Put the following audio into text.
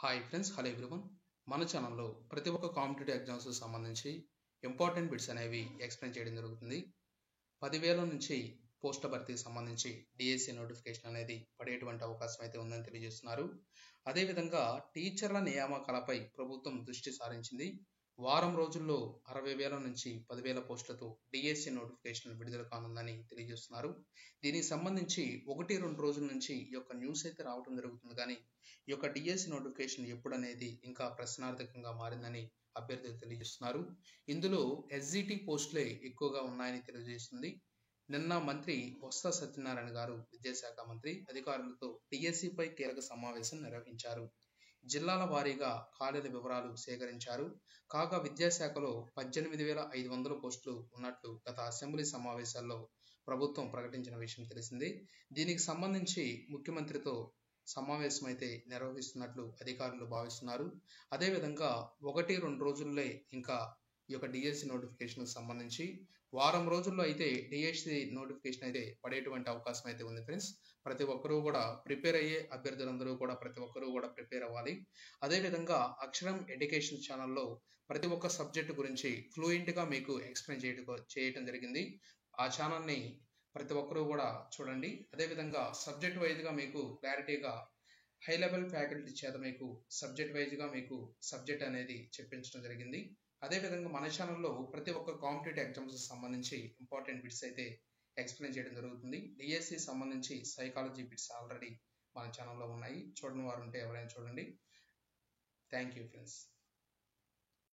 Hi friends, hello everyone. మన ఛానల్లో ప్రతి ఒక్క కాంపిటేటివ్ ఎగ్జామ్స్ సంబంధించి ఇంపార్టెంట్ బిట్స్ అనేవి ఎక్స్ప్లెయిన్ చేయడం జరుగుతుంది. 10,000 నుంచి పోస్టుల భర్తీకి సంబంధించి డిఎస్సి నోటిఫికేషన్ అనేది పడేటువంటి అవకాశం అయితే ఉందని తెలియజేస్తున్నారు. అదేవిధంగా టీచర్ల నియామకాలపై ప్రభుత్వం దృష్టి సారించింది. వారం రోజుల్లో 60,000 నుంచి 10,000 పోస్టులతో డిఎస్సి నోటిఫికేషన్ విడుదల కానుందని తెలియజేస్తున్నారు. దీనికి సంబంధించి 1-2 రోజుల నుంచి ఈ యొక్క న్యూస్ అయితే రావడం జరుగుతుంది. కానీ ఈ యొక్క డిఎస్సి నోటిఫికేషన్ ఎప్పుడనేది ఇంకా ప్రశ్నార్థకంగా మారిందని అభ్యర్థులు తెలియజేస్తున్నారు. ఇందులో ఎస్జిటి పోస్టులే ఎక్కువగా ఉన్నాయని తెలియజేస్తుంది. నిన్న మంత్రి బొత్స సత్యనారాయణ గారు, విద్యాశాఖ మంత్రి, అధికారులతో డిఎస్సిపై కీలక సమావేశం నిర్వహించారు. జిల్లాల వారీగా ఖాళీల వివరాలు సేకరించారు. కాగా విద్యాశాఖలో 18,500 పోస్టులు ఉన్నట్లు గత అసెంబ్లీ సమావేశాల్లో ప్రభుత్వం ప్రకటించిన విషయం తెలిసిందే. దీనికి సంబంధించి ముఖ్యమంత్రితో సమావేశం అయితే నిర్వహిస్తున్నట్లు అధికారులు భావిస్తున్నారు. అదేవిధంగా 1-2 రోజుల్లో ఇంకా ఈ యొక్క డిఎస్సి నోటిఫికేషన్ సంబంధించి వారం రోజుల్లో అయితే డిఎస్సి నోటిఫికేషన్ అయితే పడేటువంటి అవకాశం అయితే ఉంది ఫ్రెండ్స్. ప్రతి ఒక్కరూ కూడా ప్రిపేర్ అయ్యే అభ్యర్థులందరూ కూడా ప్రతి ఒక్కరూ కూడా ప్రిపేర్ అవ్వాలి. అదేవిధంగా అక్షరం ఎడ్యుకేషన్ ఛానల్లో ప్రతి ఒక్క సబ్జెక్టు గురించి ఫ్లూయెంట్గా మీకు ఎక్స్ప్లెయిన్ చేయడం జరిగింది. ఆ ఛానల్ని ప్రతి ఒక్కరూ కూడా చూడండి. అదేవిధంగా సబ్జెక్ట్ వైజ్గా మీకు క్లారిటీగా హై లెవెల్ ఫ్యాకల్టీ చేత మీకు సబ్జెక్ట్ వైజ్గా మీకు సబ్జెక్ట్ అనేది చెప్పించడం జరిగింది. అదేవిధంగా మన ఛానల్లో ప్రతి ఒక్క కాంపిటేటివ్ ఎగ్జామ్స్ సంబంధించి ఇంపార్టెంట్ బిట్స్ అయితే ఎక్స్ప్లెయిన్ చేయడం జరుగుతుంది. డిఎస్సి సంబంధించి సైకాలజీ బిట్స్ ఆల్రెడీ మన ఛానల్లో ఉన్నాయి. చూడని వారు ఉంటే ఎవరైనా చూడండి. Thank you friends.